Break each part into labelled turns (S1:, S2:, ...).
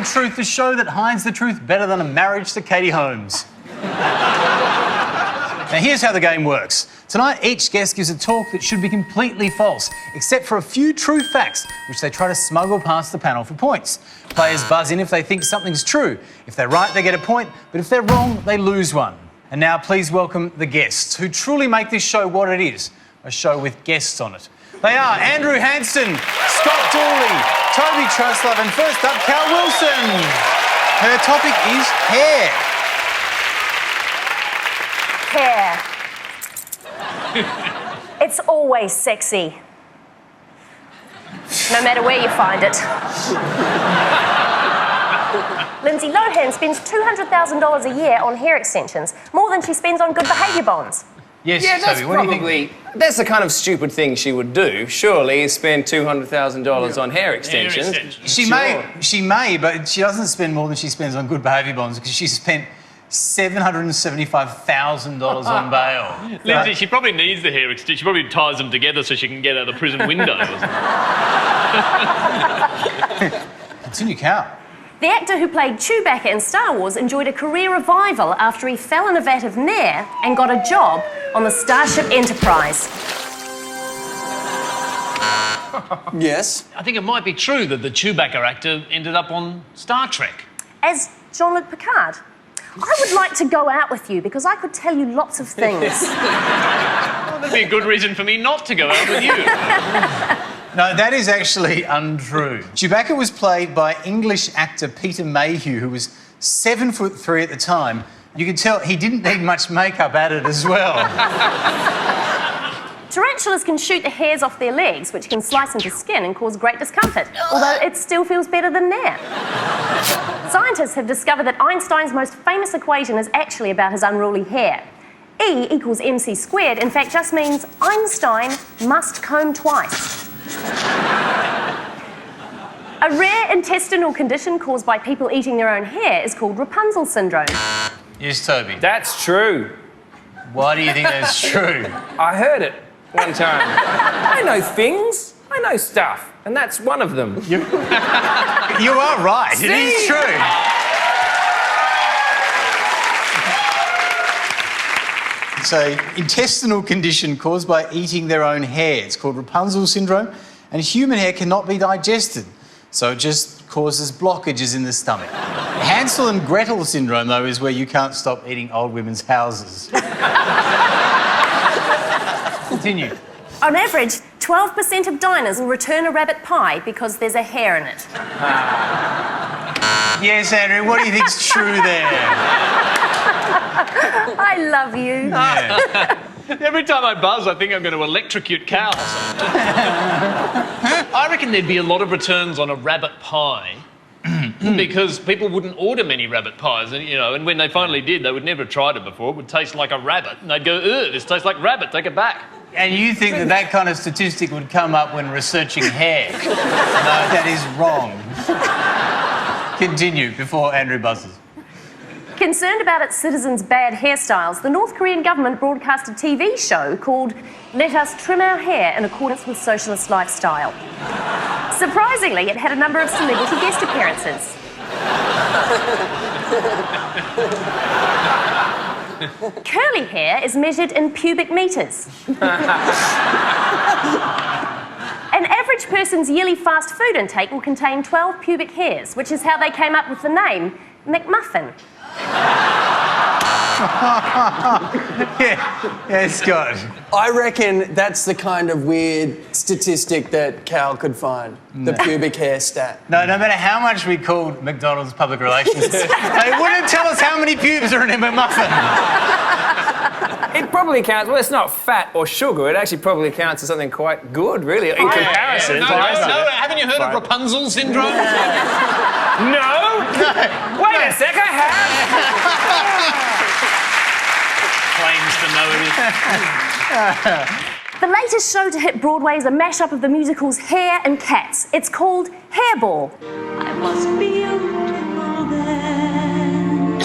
S1: Real Truth, the show that hides the truth better than a marriage to Katie Holmes. Now, here's how the game works. Tonight, each guest gives a talk that should be completely false, except for a few true facts, which they try to smuggle past the panel for points. Players buzz in if they think something's true. If they're right, they get a point, but if they're wrong, they lose one. And now, please welcome the guests, who truly make this show what it is, a show with guests on it. They are Andrew Hansen, Scott Dooley, Toby Truslove, and first up, Cal Wilson. Her topic is hair.
S2: Hair. It's always sexy. No matter where you find it. Lindsay Lohan spends $200,000 a year on hair extensions, more than she spends on good behaviour bonds.
S1: Yes,
S3: yeah, that's
S1: Toby, what do you think?
S3: That's the kind of stupid thing she would do. Surely, spend $200,000 on hair extensions.
S1: She may, but she doesn't spend more than she spends on good behaviour bonds because she spent $775,000 on bail.
S4: Lindsay, she probably needs the hair extension. She probably ties them together so she can get out of the prison window.
S1: Continue, Cal.
S2: The actor who played Chewbacca in Star Wars enjoyed a career revival after he fell in a vat of Nair and got a job on the Starship Enterprise.
S5: Yes.
S4: I think it might be true that the Chewbacca actor ended up on Star Trek.
S2: As Jean-Luc Picard. I would like to go out with you because I could tell you lots of things.
S4: Well, that'd be a good reason for me not to go out with you.
S1: No, that is actually untrue. Chewbacca was played by English actor Peter Mayhew, who was 7'3" at the time. You can tell he didn't need much makeup added as well.
S2: Tarantulas can shoot the hairs off their legs, which can slice into skin and cause great discomfort, although it still feels better than Nair. Scientists have discovered that Einstein's most famous equation is actually about his unruly hair. E equals mc squared, in fact, just means Einstein must comb twice. A rare intestinal condition caused by people eating their own hair is called Rapunzel syndrome.
S1: Yes, Toby.
S3: That's true.
S1: Why do you think that's true?
S3: I heard it one time. I know things. I know stuff. And that's one of them.
S1: You are right.
S3: See?
S1: It is true. It's an intestinal condition caused by eating their own hair. It's called Rapunzel syndrome, and human hair cannot be digested, so it just causes blockages in the stomach. Hansel and Gretel syndrome, though, is where you can't stop eating old women's houses. Continue.
S2: On average, 12% of diners will return a rabbit pie because there's a hair in it.
S1: Yes, Andrew, what do you think's true there?
S2: I love you.
S1: Yeah.
S4: Every time I buzz, I think I'm going to electrocute cows. I reckon there'd be a lot of returns on a rabbit pie because people wouldn't order many rabbit pies, and and when they finally did, they would never have tried it before. It would taste like a rabbit, and they'd go, "Ugh, this tastes like rabbit. Take it back."
S1: And you think that that kind of statistic would come up when researching hair? No, that is wrong. Continue before Andrew buzzes.
S2: Concerned about its citizens' bad hairstyles, the North Korean government broadcast a TV show called Let Us Trim Our Hair in Accordance with Socialist Lifestyle. Surprisingly, it had a number of celebrity guest appearances. Curly hair is measured in pubic metres. An average person's yearly fast food intake will contain 12 pubic hairs, which is how they came up with the name McMuffin.
S1: Yeah, Scott.
S5: I reckon that's the kind of weird statistic that Cal could find. The pubic hair stat.
S1: No matter how much we called McDonald's public relations, they wouldn't tell us how many pubes are in a McMuffin.
S3: It probably counts. Well, it's not fat or sugar. It actually probably counts as something quite good, really, in comparison.
S4: No, haven't you heard of Rapunzel syndrome?
S3: No? Wait a sec, I have.
S4: Claims to know it.
S2: The latest show to hit Broadway is a mashup of the musicals Hair and Cats. It's called Hairball.
S6: I must be beautiful then.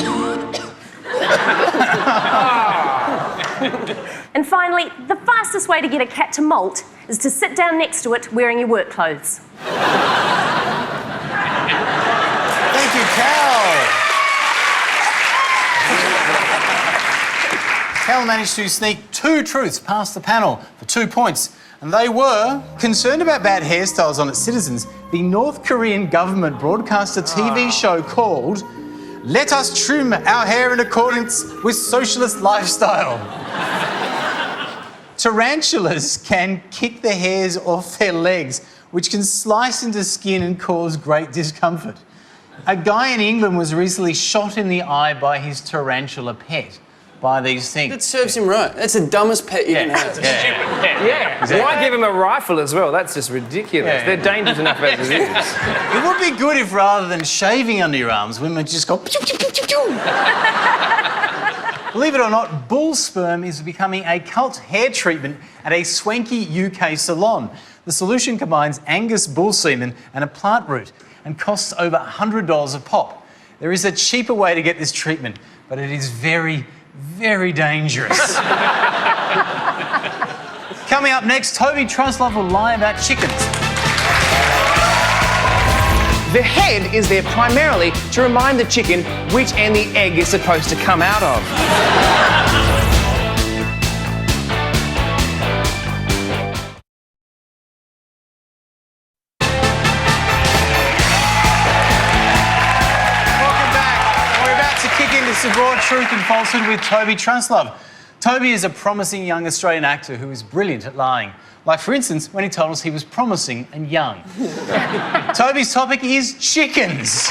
S2: And finally, the fastest way to get a cat to molt is to sit down next to it wearing your work clothes.
S1: Thank Cal managed to sneak 2 truths past the panel for 2 points. And they were concerned about bad hairstyles on its citizens. The North Korean government broadcast a TV show called Let Us Trim Our Hair in Accordance with Socialist Lifestyle. Tarantulas can kick the hairs off their legs, which can slice into skin and cause great discomfort. A guy in England was recently shot in the eye by his tarantula pet by these things.
S5: That serves him right. That's the dumbest pet you can have.
S4: Stupid pet.
S3: Yeah.
S1: Exactly.
S3: Why give him a rifle as well? That's just ridiculous.
S1: Yeah.
S3: They're dangerous enough as it is.
S1: It would be good if rather than shaving under your arms, women just go... Pew, pew, pew, pew, pew. Believe it or not, bull sperm is becoming a cult hair treatment at a swanky UK salon. The solution combines Angus bull semen and a plant root and costs over $100 a pop. There is a cheaper way to get this treatment, but it is very, very dangerous. Coming up next, Toby Truslove will lie about chickens.
S3: The head is there primarily to remind the chicken which end the egg is supposed to come out of.
S1: Welcome back. We're about to kick into some raw truth and falsehood with Toby Truslove. Toby is a promising young Australian actor who is brilliant at lying. Like, for instance, when he told us he was promising and young. Toby's topic is chickens.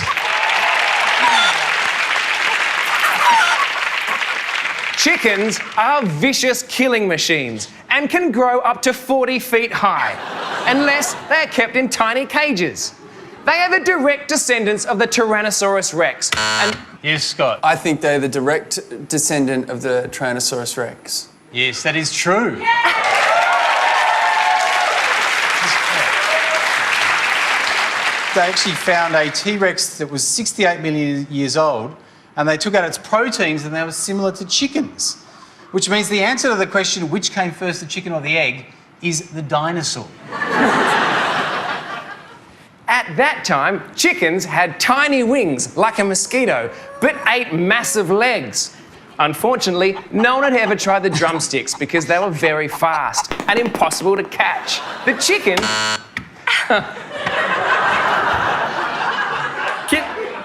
S3: Chickens are vicious killing machines and can grow up to 40 feet high, unless they are kept in tiny cages. They are the direct descendants of the Tyrannosaurus Rex, and
S1: Yes, Scott.
S5: I think they're the direct descendant of the Tyrannosaurus Rex.
S1: Yes, that is true. They actually found a T-Rex that was 68 million years old, and they took out its proteins and they were similar to chickens, which means the answer to the question, which came first, the chicken or the egg, is the dinosaur.
S3: at that time, chickens had tiny wings like a mosquito, but ate massive legs. Unfortunately, no one had ever tried the drumsticks because they were very fast and impossible to catch. The chicken...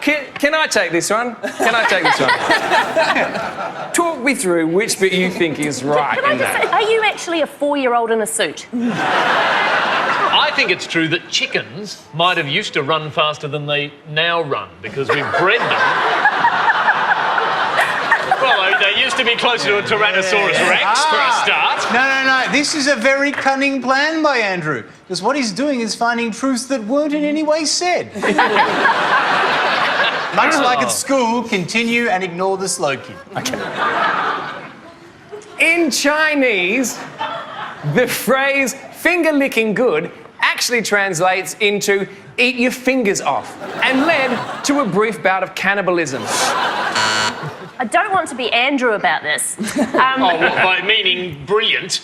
S3: Can I take this one? Can I take this one? Talk me through which bit you think is right
S2: Can I
S3: in
S2: just
S3: that.
S2: say, are you actually a 4-year-old in a suit?
S4: I think it's true that chickens might have used to run faster than they now run because we've bred them. Well, they used to be closer to a Tyrannosaurus Rex for a start.
S1: No. This is a very cunning plan by Andrew, because what he's doing is finding truths that weren't in any way said. Much like at school, continue and ignore the slow kid.
S3: In Chinese, the phrase finger licking good actually translates into eat your fingers off and led to a brief bout of cannibalism.
S2: I don't want to be Andrew about this.
S4: By meaning brilliant.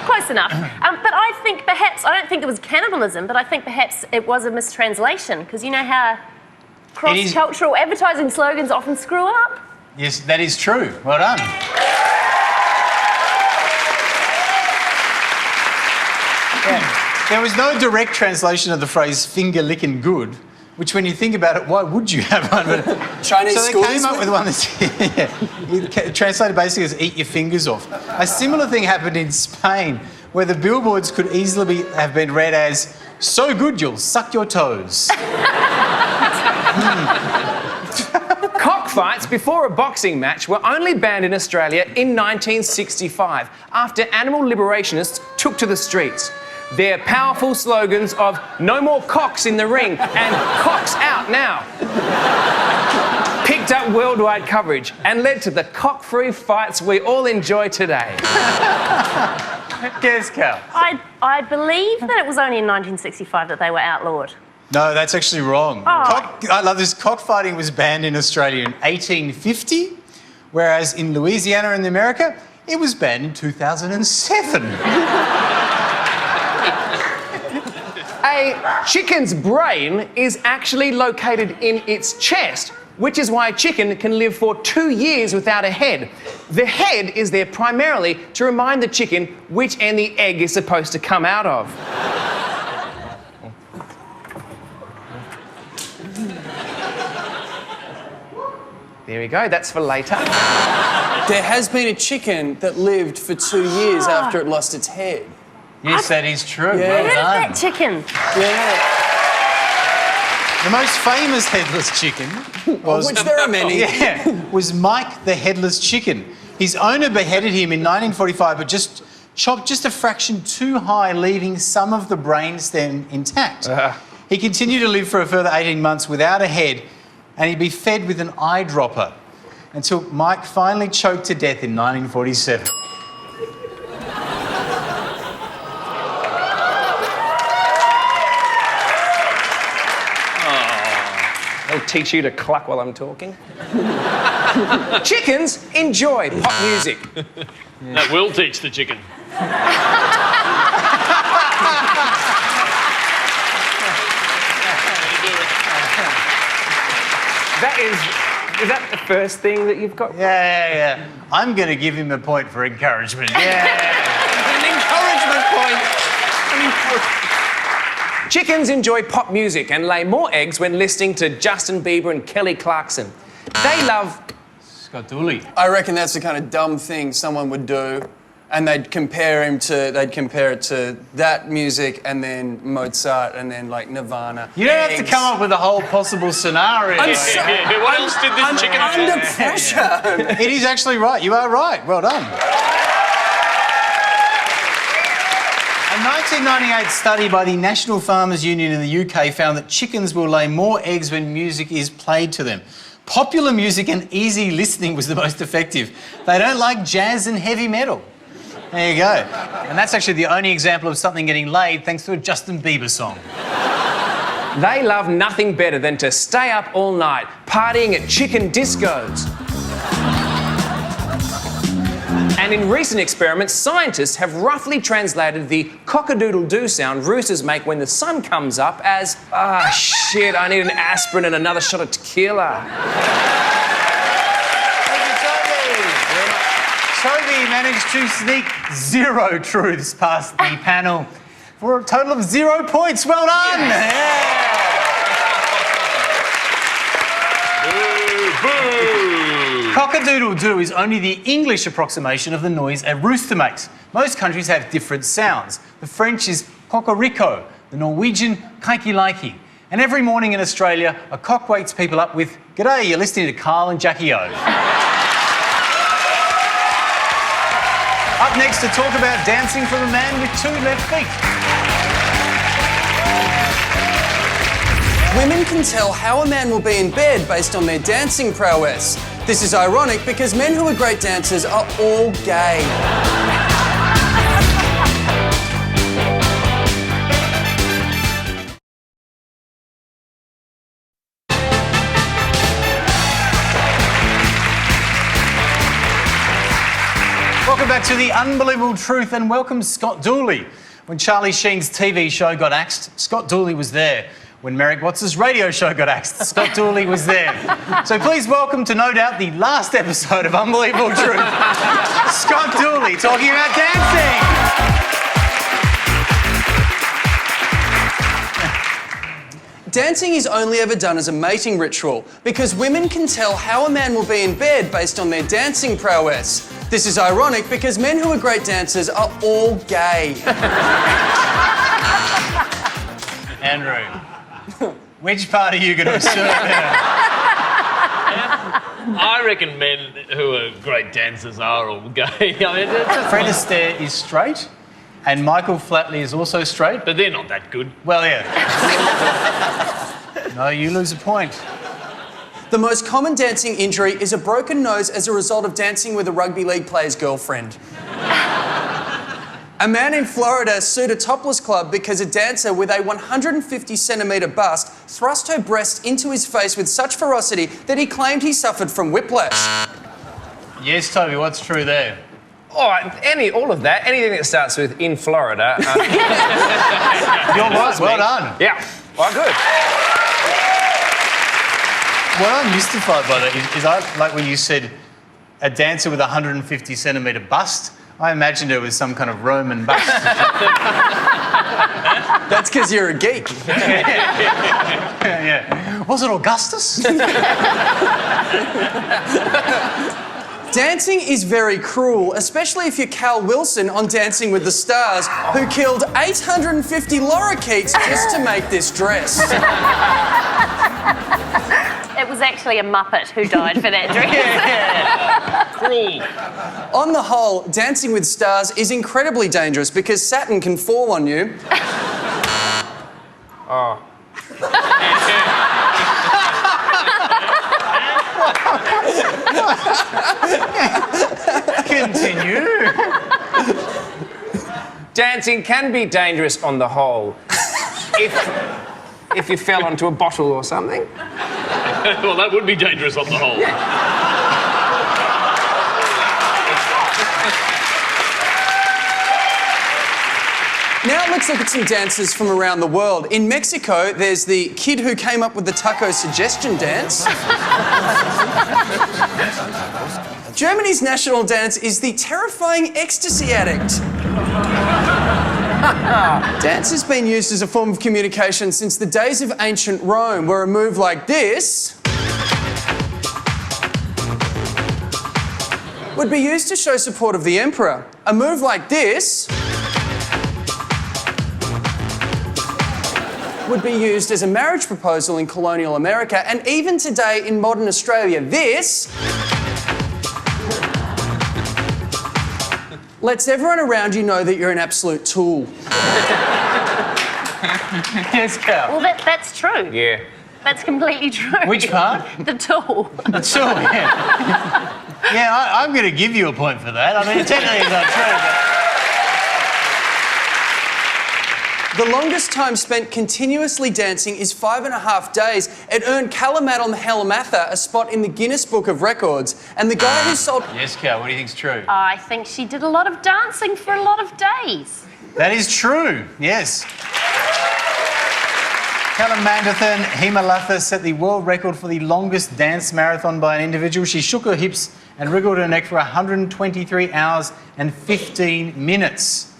S2: Close enough. But I think perhaps, I don't think it was cannibalism, but I think perhaps it was a mistranslation, because you know how cross-cultural advertising slogans often screw up?
S1: Yes, that is true. Well done. Yeah. There was no direct translation of the phrase finger licking good, which when you think about it, why would you have one? But
S5: Chinese
S1: so they
S5: schools
S1: came up with one that's translated basically as eat your fingers off. A similar thing happened in Spain, where the billboards could easily have been read as so good you'll suck your toes.
S3: Cockfights before a boxing match were only banned in Australia in 1965 after animal liberationists took to the streets. Their powerful slogans of no more cocks in the ring and cocks out now picked up worldwide coverage and led to the cock-free fights we all enjoy today.
S1: Guess, Cal.
S2: I believe that it was only in 1965 that they were outlawed.
S1: No, that's actually wrong. I love this. Cockfighting was banned in Australia in 1850, whereas in Louisiana in America, it was banned in 2007.
S3: A chicken's brain is actually located in its chest, which is why a chicken can live for 2 years without a head. The head is there primarily to remind the chicken which end the egg is supposed to come out of. There we go, that's for later.
S5: There has been a chicken that lived for 2 years after it lost its head.
S1: Yes, that is true.
S5: Yeah.
S1: Well
S2: Where's
S1: done.
S2: that chicken?
S5: Yeah.
S1: The most famous headless chicken was,
S5: Which there are many.
S1: was Mike the Headless Chicken. His owner beheaded him in 1945, but just chopped just a fraction too high, leaving some of the brainstem intact. He continued to live for a further 18 months without a head, and he'd be fed with an eyedropper until Mike finally choked to death in 1947.
S3: I'll teach you to cluck while I'm talking. Chickens enjoy pop music.
S4: That will teach the chicken.
S3: Is that the first thing that you've got?
S1: Yeah. I'm going to give him a point for encouragement.
S3: An encouragement point. Chickens enjoy pop music and lay more eggs when listening to Justin Bieber and Kelly Clarkson. They love...
S1: Scott Dooley.
S5: I reckon that's the kind of dumb thing someone would do, and they'd compare it to that music and then Mozart and then like Nirvana.
S1: You don't have to come up with a whole possible scenario.
S5: I'm so-
S4: What else did this chicken do?
S5: Under pressure.
S1: It is actually right. You are right. Well done. A 1998 study by the National Farmers Union in the UK found that chickens will lay more eggs when music is played to them. Popular music and easy listening was the most effective. They don't like jazz and heavy metal. There you go. And that's actually the only example of something getting laid thanks to a Justin Bieber song.
S3: They love nothing better than to stay up all night, partying at chicken discos. And in recent experiments, scientists have roughly translated the cock-a-doodle-doo sound roosters make when the sun comes up as, shit, I need an aspirin and another shot of tequila.
S1: Toby managed to sneak 0 truths past the panel for a total of 0 points. Well done! Yeah. Cock-a-doodle-doo is only the English approximation of the noise a rooster makes. Most countries have different sounds. The French is cocorico, the Norwegian kaikilaki. And every morning in Australia, a cock wakes people up with, "G'day, you're listening to Carl and Jackie O." Up next to talk about dancing from a man with 2 left feet.
S5: Women can tell how a man will be in bed based on their dancing prowess. This is ironic because men who are great dancers are all gay.
S1: Welcome back to The Unbelievable Truth and welcome Scott Dooley. When Charlie Sheen's TV show got axed, Scott Dooley was there. When Merrick Watts' radio show got axed, Scott Dooley was there. So please welcome to no doubt the last episode of Unbelievable Truth, Scott Dooley talking about dancing.
S5: Dancing is only ever done as a mating ritual because women can tell how a man will be in bed based on their dancing prowess. This is ironic because men who are great dancers are all gay.
S1: Andrew, which part are you going to assert there?
S4: I reckon men who are great dancers are all gay. I mean,
S1: Fred Astaire is straight and Michael Flatley is also straight.
S4: but they're not that good.
S1: Well, yeah. No, you lose a point.
S5: The most common dancing injury is a broken nose as a result of dancing with a rugby league player's girlfriend. A man in Florida sued a topless club because a dancer with a 150-centimetre bust thrust her breast into his face with such ferocity that he claimed he suffered from whiplash.
S1: Yes, Toby, what's true there?
S3: All right, all of that, anything that starts with in Florida.
S1: You're right, well done.
S3: Yeah, well, good.
S1: What I'm mystified by that is I like when you said a dancer with a 150 centimetre bust. I imagined it was some kind of Roman bust.
S5: That's because you're a geek.
S1: Yeah. Was it Augustus?
S5: Dancing is very cruel, especially if you're Cal Wilson on Dancing with the Stars, who killed 850 lorikeets just to make this dress.
S2: It was actually a Muppet who died for that dress.
S4: Cruel.
S5: On the whole, Dancing with Stars is incredibly dangerous because Saturn can fall on you.
S3: Oh.
S1: Continue.
S3: Dancing can be dangerous on the whole. If you fell onto a bottle or something.
S4: Well, that would be dangerous on the whole.
S5: Now let's look at some dances from around the world. In Mexico, there's the kid who came up with the taco suggestion dance. Germany's national dance is the terrifying ecstasy addict. Dance has been used as a form of communication since the days of ancient Rome, where a move like this would be used to show support of the emperor. A move like this would be used as a marriage proposal in colonial America, and even today in modern Australia, this lets everyone around you know that you're an absolute tool.
S1: Yes, Cal.
S2: Well, that's true.
S3: Yeah.
S2: That's completely true.
S1: Which part?
S2: The tool.
S1: Sure, yeah. Yeah, I'm going to give you a point for that. I mean, technically it's not true, but...
S5: The longest time spent continuously dancing is 5.5 days. It earned Calamadon Helmatha a spot in the Guinness Book of Records, and the guy who sold...
S1: Yes, Cal, what do you think's true?
S2: I think she did a lot of dancing for a lot of days.
S1: That is true, yes. Kalamandathan Himalatha set the world record for the longest dance marathon by an individual. She shook her hips and wriggled her neck for 123 hours and 15 minutes.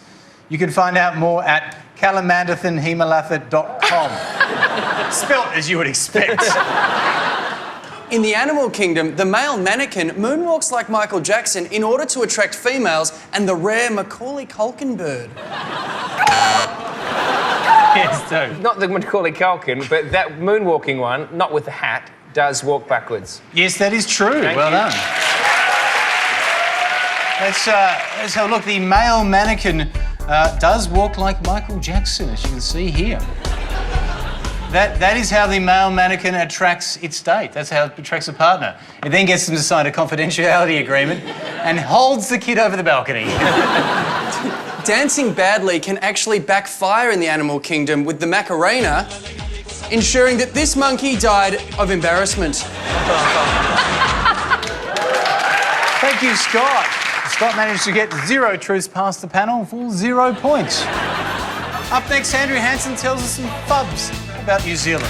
S1: You can find out more at kalamandathanhimalatha.com. Spelt as you would expect.
S5: In the animal kingdom, the male mannequin moonwalks like Michael Jackson in order to attract females and the rare Macaulay Culkin bird.
S1: Yes, too.
S3: Not the Macaulay Culkin, but that moonwalking one, not with the hat, does walk backwards.
S1: Yes, that is true.
S3: Thank
S1: well
S3: you.
S1: done. Let's have a look. The male mannequin does walk like Michael Jackson, as you can see here. That is how the male mannequin attracts its date. That's how it attracts a partner. It then gets them to sign a confidentiality agreement and holds the kid over the balcony.
S5: Dancing badly can actually backfire in the animal kingdom, with the Macarena ensuring that this monkey died of embarrassment.
S1: Thank you, Scott. Scott managed to get 0 truths past the panel for 0 points. Up next, Andrew Hansen tells us some fubs about New Zealand.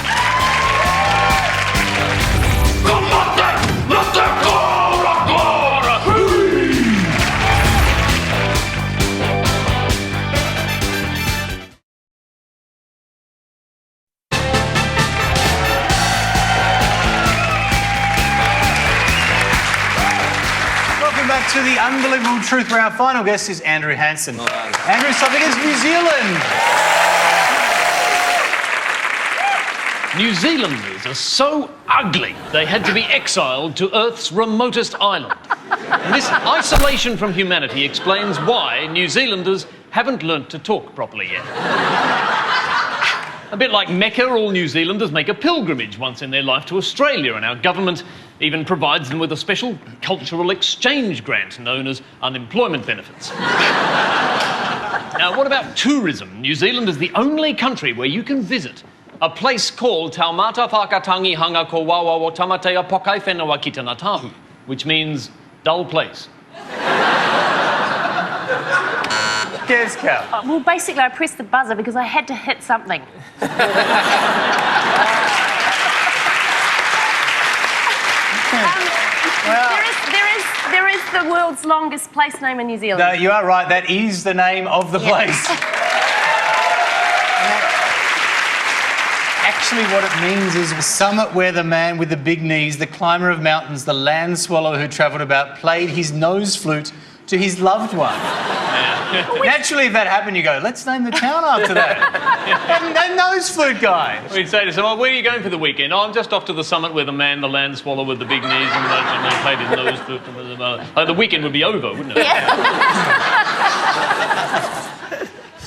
S1: Welcome back to the Unbelievable Truth, where our final guest is Andrew Hansen. Andrew's topic is New Zealand.
S4: New Zealanders are so ugly they had to be exiled to Earth's remotest island. And this isolation from humanity explains why New Zealanders haven't learnt to talk properly yet. A bit like Mecca, all New Zealanders make a pilgrimage once in their life to Australia, and our government even provides them with a special cultural exchange grant known as unemployment benefits. Now, what about tourism? New Zealand is the only country where you can visit a place called Taumata Whakatangi Hanga Ko Wawa Wo Tamatea Pokai Whenua Ki Tana Tahu, which means dull place.
S1: Yes, Cal.
S2: Well, basically, I pressed the buzzer because I had to hit something. There is the world's longest place name in New Zealand.
S1: No, you are right. That is the name of the place. Actually, what it means is the summit where the man with the big knees, the climber of mountains, the land swallow who travelled about, played his nose flute to his loved one. Naturally, if that happened, you go, let's name the town after that. That nose flute guy.
S4: We'd say to someone, where are you going for the weekend? Oh, I'm just off to the summit where the man, the land swallow with the big knees and they played his nose flute. The weekend would be over, wouldn't it?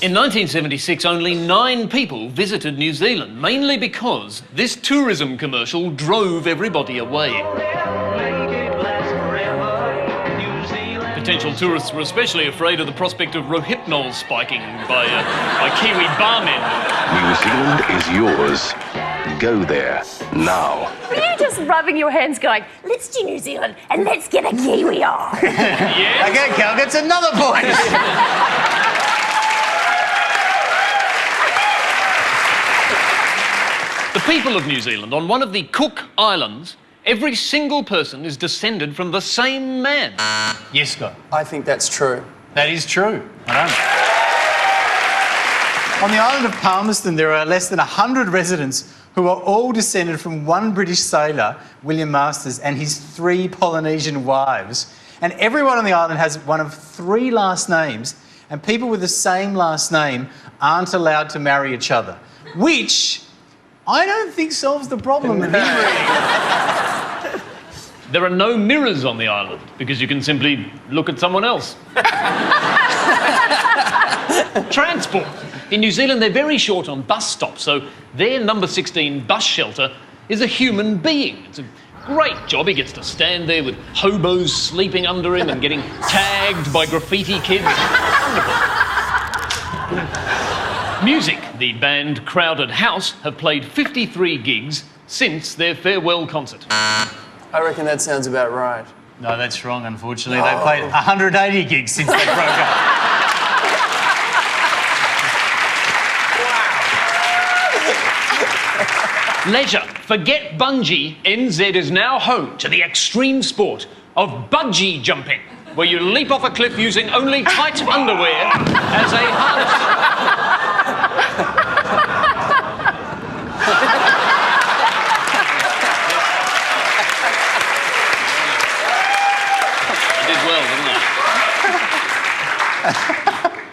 S4: In 1976, only 9 people visited New Zealand, mainly because this tourism commercial drove everybody away. Potential tourists were especially afraid of the prospect of rohypnol spiking by Kiwi barmen.
S7: New Zealand is yours. Go there, now.
S2: Were you just rubbing your hands going, let's do New Zealand and let's get a Kiwi on?
S4: Yes.
S1: Okay, Cal gets another point.
S4: The people of New Zealand, on one of the Cook Islands, every single person is descended from the same man.
S1: Yes, Scott.
S5: I think that's true.
S1: That is true. I don't know. On the island of Palmerston, there are less than 100 residents who are all descended from one British sailor, William Masters, and his 3 Polynesian wives. And everyone on the island has one of 3 last names, and people with the same last name aren't allowed to marry each other, which I don't think solves the problem of inbreeding.
S4: There are no mirrors on the island because you can simply look at someone else. Transport. In New Zealand, they're very short on bus stops, so their number 16 bus shelter is a human being. It's a great job. He gets to stand there with hobos sleeping under him and getting tagged by graffiti kids. Music. The band Crowded House have played 53 gigs since their farewell concert.
S5: I reckon that sounds about right.
S1: No, that's wrong, unfortunately. They've played 180 gigs since they broke up.
S4: Leisure. Forget bungee. NZ is now home to the extreme sport of budgie jumping, where you leap off a cliff using only tight underwear as a harness.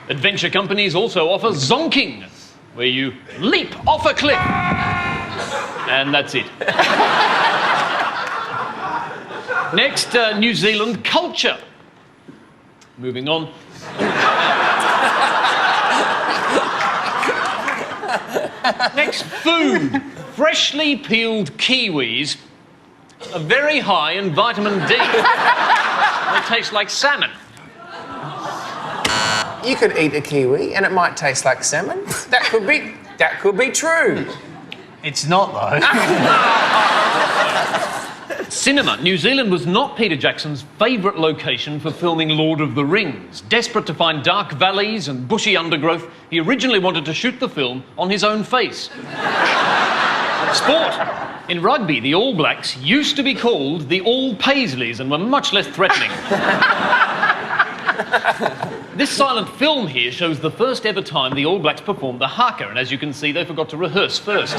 S4: Adventure companies also offer zonking, where you leap off a cliff. And that's it. Next, New Zealand culture. Moving on. Next, food. Freshly peeled kiwis are very high in vitamin D. They taste like salmon.
S3: You could eat a kiwi and it might taste like salmon. That could be true.
S1: It's not, though.
S4: Cinema. New Zealand was not Peter Jackson's favourite location for filming Lord of the Rings. Desperate to find dark valleys and bushy undergrowth, he originally wanted to shoot the film on his own face. Sport. In rugby, the All Blacks used to be called the All Paisleys and were much less threatening. This silent film here shows the first ever time the All Blacks performed the haka, and as you can see, they forgot to rehearse first.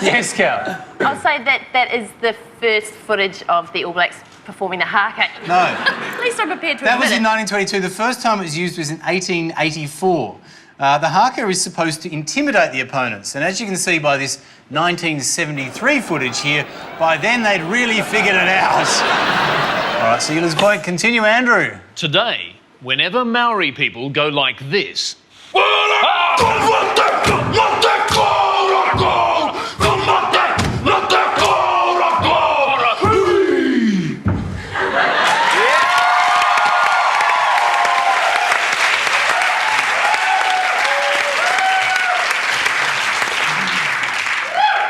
S1: Yes, Cal.
S2: I'll say that is the first footage of the All Blacks performing the haka.
S1: No.
S2: At least I'm prepared to
S1: That was
S2: admit
S1: in
S2: it.
S1: 1922. The first time it was used was in 1884. The haka is supposed to intimidate the opponents, and as you can see by this 1973 footage here, by then they'd really figured it out. All right, so you lose a point. Continue, Andrew.
S4: Today, whenever Maori people go like this,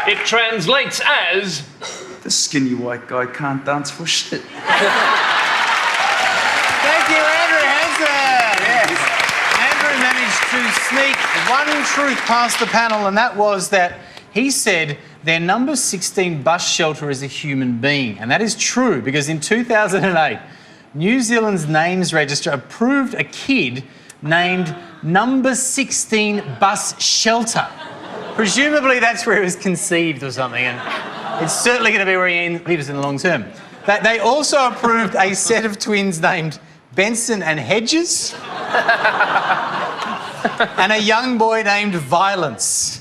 S4: it translates as...
S8: This skinny white guy can't dance for shit.
S1: to sneak one truth past the panel, and that was that he said their number 16 bus shelter is a human being. And that is true, because in 2008, New Zealand's names register approved a kid named number 16 bus shelter. Presumably that's where he was conceived or something, and it's certainly going to be where he lives in the long term. They also approved a set of twins named Benson and Hedges and a young boy named Violence.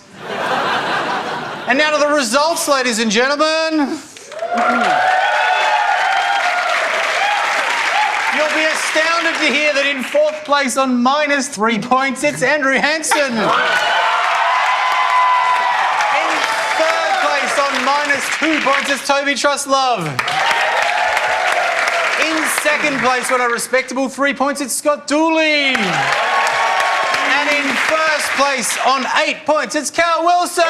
S1: And now to the results, ladies and gentlemen. You'll be astounded to hear that in fourth place on -3 points, it's Andrew Hansen. In third place on -2 points, it's Toby Truslove. In second place on a respectable 3 points, it's Scott Dooley. And in first place on 8 points, it's Carl Wilson.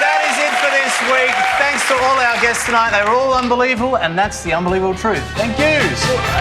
S1: That is it for this week. Thanks to all our guests tonight. They were all unbelievable, and that's the unbelievable truth. Thank you.